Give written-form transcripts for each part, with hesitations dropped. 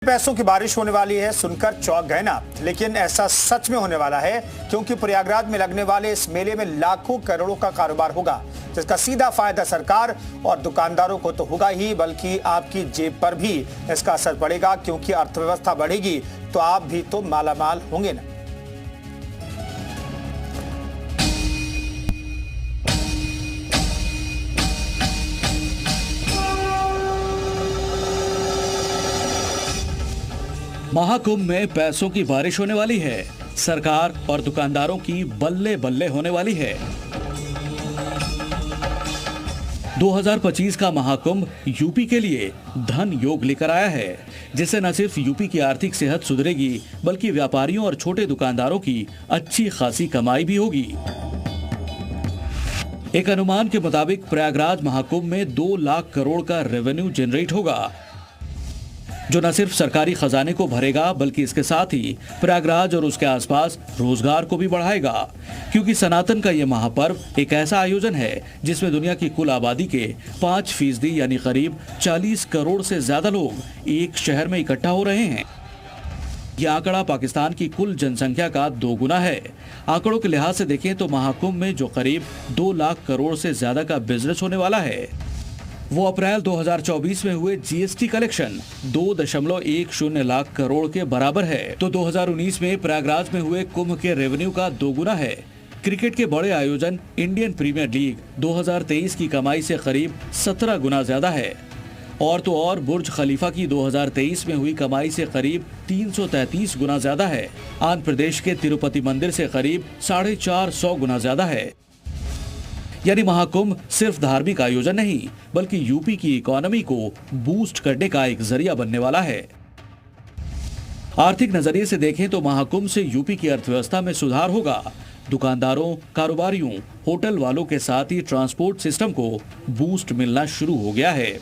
पैसों की बारिश होने वाली है सुनकर चौंक गए ना, लेकिन ऐसा सच में होने वाला है क्योंकि प्रयागराज में लगने वाले इस मेले में लाखों करोड़ों का कारोबार होगा, जिसका सीधा फायदा सरकार और दुकानदारों को तो होगा ही, बल्कि आपकी जेब पर भी इसका असर पड़ेगा क्योंकि अर्थव्यवस्था बढ़ेगी तो आप भी तो मालामाल होंगे ना। महाकुंभ में पैसों की बारिश होने वाली है। सरकार और दुकानदारों की बल्ले बल्ले होने वाली है। 2025 का महाकुंभ यूपी के लिए धन योग लेकर आया है, जिससे न सिर्फ यूपी की आर्थिक सेहत सुधरेगी बल्कि व्यापारियों और छोटे दुकानदारों की अच्छी खासी कमाई भी होगी। एक अनुमान के मुताबिक प्रयागराज महाकुंभ में 2 लाख करोड़ का रेवेन्यू जनरेट होगा, जो न सिर्फ सरकारी खजाने को भरेगा बल्कि इसके साथ ही प्रयागराज और उसके आसपास रोजगार को भी बढ़ाएगा, क्योंकि सनातन का यह महापर्व एक ऐसा आयोजन है जिसमें दुनिया की कुल आबादी के 5% यानी करीब 40 करोड़ से ज्यादा लोग एक शहर में इकट्ठा हो रहे हैं। यह आंकड़ा पाकिस्तान की कुल जनसंख्या का 2 गुना है। आंकड़ों के लिहाज से देखें तो महाकुंभ में जो करीब 2 लाख करोड़ से ज्यादा का बिजनेस होने वाला है, वो अप्रैल 2024 में हुए जीएसटी कलेक्शन 2.10 लाख करोड़ के बराबर है, तो 2019 में प्रयागराज में हुए कुंभ के रेवेन्यू का 2 गुना है। क्रिकेट के बड़े आयोजन इंडियन प्रीमियर लीग 2023 की कमाई से करीब 17 गुना ज्यादा है, और तो और बुर्ज खलीफा की 2023 में हुई कमाई से करीब 333 गुना ज्यादा है। आंध्र प्रदेश के तिरुपति मंदिर से करीब 450 गुना ज्यादा है। यानी महाकुंभ सिर्फ धार्मिक आयोजन नहीं बल्कि यूपी की इकोनॉमी को बूस्ट करने का एक जरिया बनने वाला है। आर्थिक नजरिए से देखें तो महाकुंभ से यूपी की अर्थव्यवस्था में सुधार होगा। दुकानदारों, कारोबारियों, होटल वालों के साथ ही ट्रांसपोर्ट सिस्टम को बूस्ट मिलना शुरू हो गया है।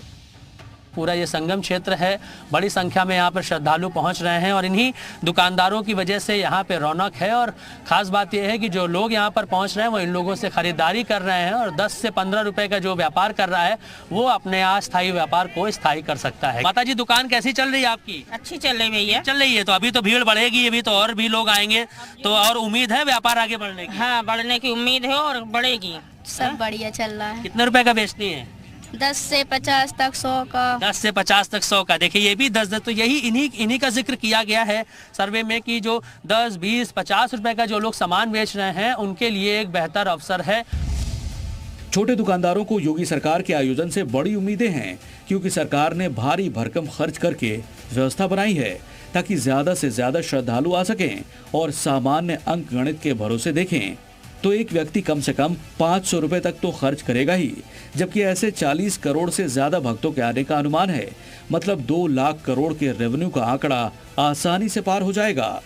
पूरा ये संगम क्षेत्र है, बड़ी संख्या में यहाँ पर श्रद्धालु पहुँच रहे हैं और इन्हीं दुकानदारों की वजह से यहाँ पे रौनक है। और ख़ास बात यह है कि जो लोग यहाँ पर पहुँच रहे हैं वो इन लोगों से खरीदारी कर रहे हैं, और 10 से 15 रुपए का जो व्यापार कर रहा है वो अपने अस्थायी व्यापार को स्थायी कर सकता है। माता जी, दुकान कैसी चल रही है आपकी? अच्छी चल रही भैया। चल रही है, तो अभी तो भीड़ बढ़ेगी, अभी तो और भी लोग आएंगे, तो और उम्मीद है व्यापार आगे बढ़ने की? हाँ, बढ़ने की उम्मीद है और बढ़ेगी। सब बढ़िया चल रहा है। कितने रुपए का बेचती है? 10 से 50 तक 100 का। 10 से 50 तक 100 का। देखिए ये भी 10 तो यही इन्हीं का जिक्र किया गया है सर्वे में कि जो 10, 20, 50 रुपए का जो लोग सामान बेच रहे हैं उनके लिए एक बेहतर अवसर है। छोटे दुकानदारों को योगी सरकार के आयोजन से बड़ी उम्मीदें हैं, क्योंकि सरकार ने भारी भरकम खर्च करके व्यवस्था बनाई है ताकि ज्यादा से ज्यादा श्रद्धालु आ सकें और सामान्य अंक गणित के भरोसे देखें तो एक व्यक्ति कम से कम 500 रुपए तक तो खर्च करेगा ही, जबकि ऐसे 40 करोड़ से ज्यादा भक्तों के आने का अनुमान है। मतलब 2 लाख करोड़ के रेवेन्यू का आंकड़ा आसानी से पार हो जाएगा।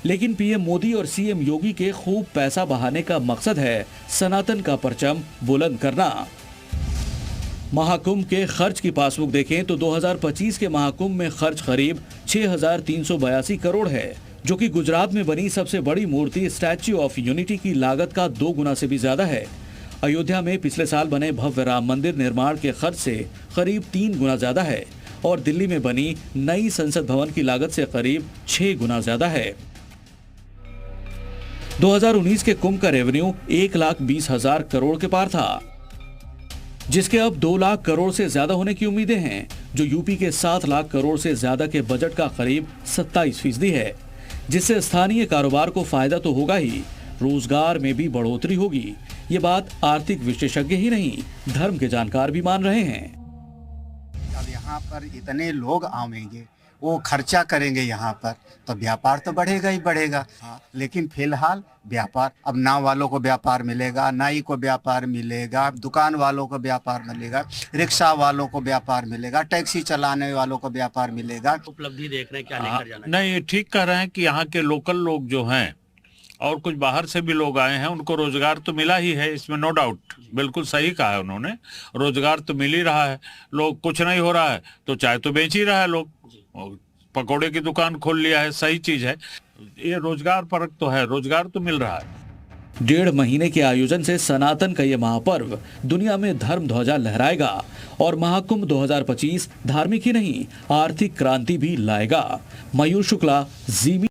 लेकिन पीएम मोदी और सीएम योगी के खूब पैसा बहाने का मकसद है सनातन का परचम बुलंद करना। महाकुंभ के खर्च की पासबुक देखें तो 2025 के महाकुंभ में खर्च करीब 6,382 करोड़ है, जो कि गुजरात में बनी सबसे बड़ी मूर्ति स्टैच्यू ऑफ यूनिटी की लागत का 2 गुना से भी ज्यादा है। अयोध्या में पिछले साल बने भव्य राम मंदिर निर्माण के खर्च से करीब 3 गुना ज्यादा है, और दिल्ली में बनी नई संसद भवन की लागत से करीब 6 गुना ज्यादा है। 2019 के कुंभ का रेवेन्यू 1,20,000 करोड़ के पार था, जिसके अब 2 लाख करोड़ से ज्यादा होने की उम्मीदें हैं, जो यूपी के 7 लाख करोड़ से ज्यादा के बजट का करीब 27% है, जिससे स्थानीय कारोबार को फायदा तो होगा ही, रोजगार में भी बढ़ोतरी होगी। ये बात आर्थिक विशेषज्ञ ही नहीं, धर्म के जानकार भी मान रहे हैं। अब यहाँ पर इतने लोग आवेंगे, वो खर्चा करेंगे यहाँ पर, तो व्यापार तो बढ़ेगा ही बढ़ेगा। लेकिन फिलहाल व्यापार, अब नाव वालों को व्यापार मिलेगा, नाई को व्यापार मिलेगा, दुकान वालों को व्यापार मिलेगा, रिक्शा वालों को व्यापार मिलेगा, टैक्सी चलाने वालों को व्यापार मिलेगा। उपलब्धि देख रहे हैं, क्या लेकर जाना? नहीं, ये ठीक कह रहे हैं कि यहाँ के लोकल लोग जो हैं और कुछ बाहर से भी लोग आए हैं, उनको रोजगार तो मिला ही है, इसमें नो डाउट। बिल्कुल सही कहा है उन्होंने, रोजगार तो मिल ही रहा है। लोग कुछ नहीं हो रहा है तो चाय तो बेच ही रहा है, लोग पकौड़े की दुकान खोल लिया है, सही चीज है। ये रोजगार परक तो है, रोजगार तो मिल रहा है। 1.5 महीने के आयोजन से सनातन का ये महापर्व दुनिया में धर्म ध्वजा लहराएगा और महाकुंभ 2025 धार्मिक ही नहीं आर्थिक क्रांति भी लाएगा। मयूर शुक्ला, जी